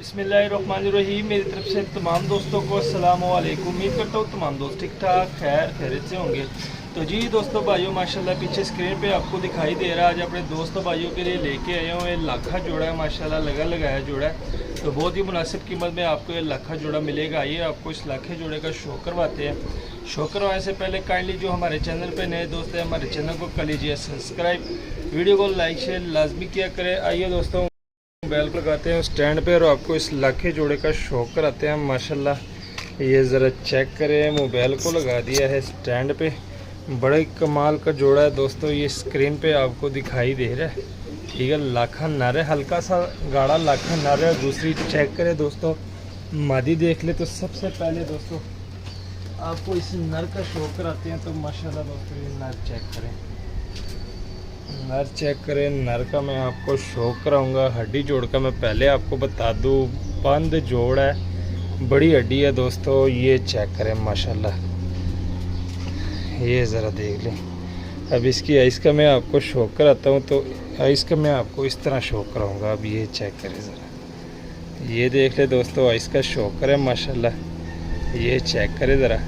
बिस्मिल्लाहिर्रहमानिर्रहीम। मेरी तरफ से तमाम दोस्तों को अस्सलाम वालेकुम। उम्मीद करता हूँ तमाम दोस्त ठीक ठाक खैरियत से होंगे। तो जी दोस्तों भाइयों, माशाल्लाह पीछे स्क्रीन पे आपको दिखाई दे रहा है, आज अपने दोस्तों भाइयों के लिए लेके आए हूँ। ये लाखा जोड़ा है, माशाल्लाह लगा लगाया जोड़ा है। तो बहुत ही मुनासिब कीमत में आपको ये लाखा जोड़ा मिलेगा। आइए आपको इस लाखे जोड़े का शो करवाते हैं। शो करवाने से पहले काइंडली जो हमारे चैनल पे नए दोस्त हैं, हमारे चैनल को कर लीजिए सब्सक्राइब, वीडियो को लाइक शेयर लाजमी किया करें। आइए दोस्तों बैल को लगाते हैं स्टैंड पे और आपको इस लाखे जोड़े का शौक कराते हैं। माशाल्लाह ये ज़रा चेक करें, मोबाइल को लगा दिया है स्टैंड पे। बड़े कमाल का जोड़ा है दोस्तों, ये स्क्रीन पे आपको दिखाई दे रहा है। ठीक है, लाखा नर है, हल्का सा गाढ़ा लाखा नर है। दूसरी चेक करें दोस्तों, मादी देख ले। तो सबसे पहले दोस्तों आपको इस नर का शौक कराते हैं। तो माशाल्लाह दोस्तों ये नर चेक करें, नर चेक करें। नर का मैं आपको शौक कराऊंगा। हड्डी जोड़ का मैं पहले आपको बता दूं, बंद जोड़ है, बड़ी हड्डी है दोस्तों। ये चेक करें माशाल्लाह, ये ज़रा देख लें। अब इसकी आइस का मैं आपको शौक कराता हूं। तो आइस का मैं आपको इस तरह शौक कराऊंगा। अब ये चेक करें ज़रा, ये देख ले दोस्तों, आइस का शौक करें माशाल्लाह। ये चेक करें ज़रा,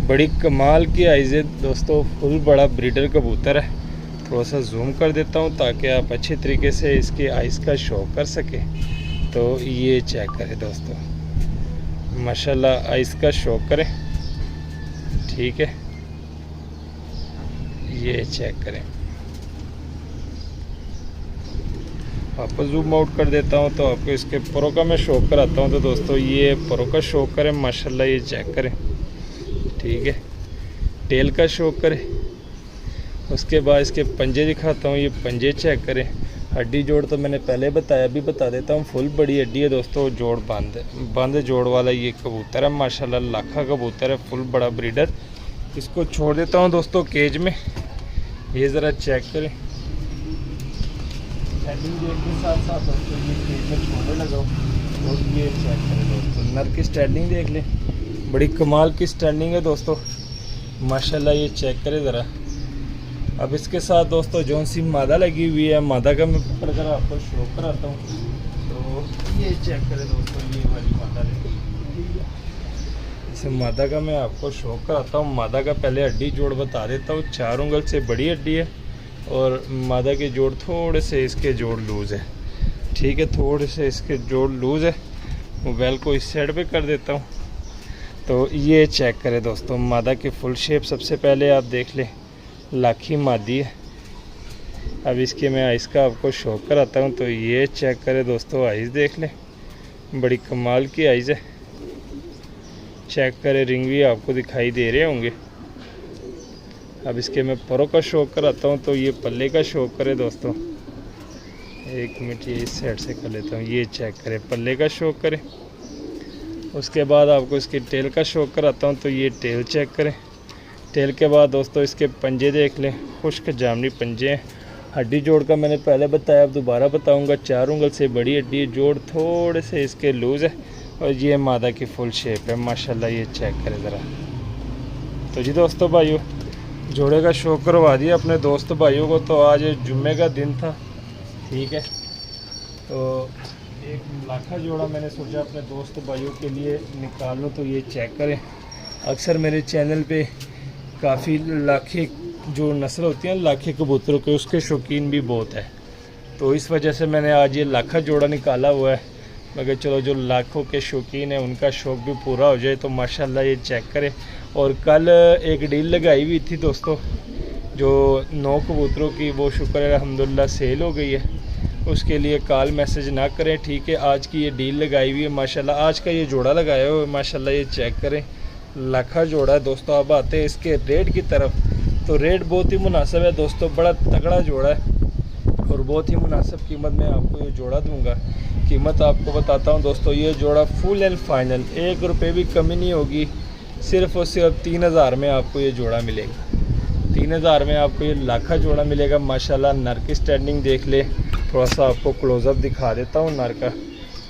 बड़ी कमाल की आइज़ है दोस्तों। फुल बड़ा ब्रीडर कबूतर है। थोड़ा सा जूम कर देता हूँ ताकि आप अच्छे तरीके से इसके आइस का शो कर सकें। तो ये चेक करें दोस्तों, माशाल्लाह आइस का शो करें। ठीक है, ये चेक करें। आपको जूम आउट कर देता हूँ तो आपको इसके परों का मैं शो कराता हूँ। तो दोस्तों ये परों का शो करें माशाल्लाह, ये चेक करें। ठीक है, टेल का शो करें। उसके बाद इसके पंजे दिखाता हूँ, ये पंजे चेक करें। हड्डी जोड़ तो मैंने पहले बताया, अभी बता देता हूँ। फुल बड़ी हड्डी है दोस्तों, जोड़ बंद जोड़ वाला ये कबूतर है माशाल्लाह। लाखा कबूतर है, फुल बड़ा ब्रीडर। इसको छोड़ देता हूँ दोस्तों केज में। ये ज़रा चेक करें, स्टैंडिंग के साथ साथ दोस्तों ये केज में छोड़ने लगा हूँ। और ये चेक करें दोस्तों, नर की स्टैंडिंग देख लें, बड़ी कमाल की स्टैंडिंग है दोस्तों माशाल्लाह। ये चेक करें ज़रा। अब इसके साथ दोस्तों जौन सी मादा लगी हुई है, मादा का मैं पकड़ कर आपको शो कराता हूँ। तो ये चेक करें दोस्तों, ये वाली मादा लगी है। इसे मादा का मैं आपको शो कराता हूँ। मादा का पहले हड्डी जोड़ बता देता हूँ। 4 उंगल से बड़ी हड्डी है और मादा के जोड़ थोड़े से इसके जोड़ लूज़ है। ठीक है, थोड़े से इसके जोड़ लूज़ है। मोबाइल को इस साइड पे कर देता हूँ। तो ये चेक करें दोस्तों, मादा की फुल शेप सबसे पहले आप देख लें, लाखी मादी है। अब इसके मैं आइस का आपको शो कराता हूँ। तो ये चेक करें दोस्तों, आइस देख लें, बड़ी कमाल की आइस है। चेक करें, रिंग भी आपको दिखाई दे रहे होंगे। अब इसके मैं परों का शो कराता हूँ। तो ये पल्ले का शो करें दोस्तों, एक मिनट ये इस साइड से कर लेता हूँ। ये चेक करें, पल्ले का शो करें। उसके बाद आपको इसकी टेल का शो कराता हूँ। तो ये टेल चेक करें। टेल के बाद दोस्तों इसके पंजे देख लें, खुश्क जामनी पंजे हैं। हड्डी जोड़ का मैंने पहले बताया, अब दोबारा बताऊंगा। 4 उंगल से बड़ी हड्डी, जोड़ थोड़े से इसके लूज़ है। और ये मादा की फुल शेप है माशाल्लाह। ये चेक करें ज़रा। तो जी दोस्तों भाइयों, जोड़े का शो करवा दिया अपने दोस्त भाइयों को। तो आज जुम्मे का दिन था। ठीक है, तो एक लाखा जोड़ा मैंने सोचा अपने दोस्त भाइयों के लिए निकाल लूँ। तो ये चेक करें, अक्सर मेरे चैनल पे काफ़ी लाखे जो नस्ल होती है लाखे कबूतरों के, उसके शौकीन भी बहुत है। तो इस वजह से मैंने आज ये लाखा जोड़ा निकाला हुआ है। मगर चलो जो लाखों के शौकीन हैं उनका शौक़ भी पूरा हो जाए। तो माशाल्लाह ये चेक करें। और कल एक डील लगाई हुई थी दोस्तों, जो 9 कबूतरों की, वो शुक्र है अल्हम्दुलिल्लाह सेल हो गई है। उसके लिए कॉल मैसेज ना करें। ठीक है, आज की ये डील लगाई हुई है माशाल्लाह। आज का ये जोड़ा लगाया हुआ है माशाल्लाह। ये चेक करें, लाखा जोड़ा है दोस्तों। अब आते हैं इसके रेट की तरफ। तो रेट बहुत ही मुनासिब है दोस्तों, बड़ा तगड़ा जोड़ा है और बहुत ही मुनासिब कीमत में आपको ये जोड़ा दूंगा। कीमत आपको बताता हूँ दोस्तों, ये जोड़ा फुल एंड फाइनल 1 रुपये भी कमी नहीं होगी। सिर्फ और सिर्फ 3000 में आपको ये जोड़ा मिलेगा। 3000 में आपको ये लाखा जोड़ा मिलेगा माशाल्लाह। नर की स्टैंडिंग देख ले, थोड़ा सा आपको क्लोज़अप दिखा देता हूँ नर का।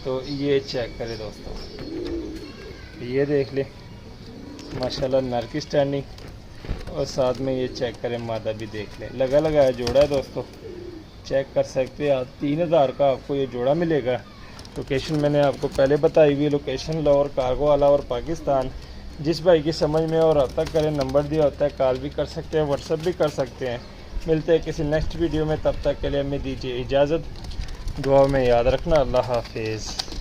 तो ये चेक करें दोस्तों, ये देख ले माशाल्लाह नर की स्टैंडिंग। और साथ में ये चेक करें, मादा भी देख लें, लगा लगाया जोड़ा है दोस्तों। चेक कर सकते हैं आप। 3000 का आपको ये जोड़ा मिलेगा। लोकेशन मैंने आपको पहले बताई हुई लोकेशन लाहौर कार्गो आला और पाकिस्तान। जिस भाई की समझ में और रब्ता करें, नंबर दिया होता है, कॉल भी कर सकते हैं, व्हाट्सअप भी कर सकते हैं। मिलते हैं किसी नेक्स्ट वीडियो में, तब तक के लिए हमें दीजिए इजाज़त। दुआ में याद रखना। अल्लाह हाफिज़।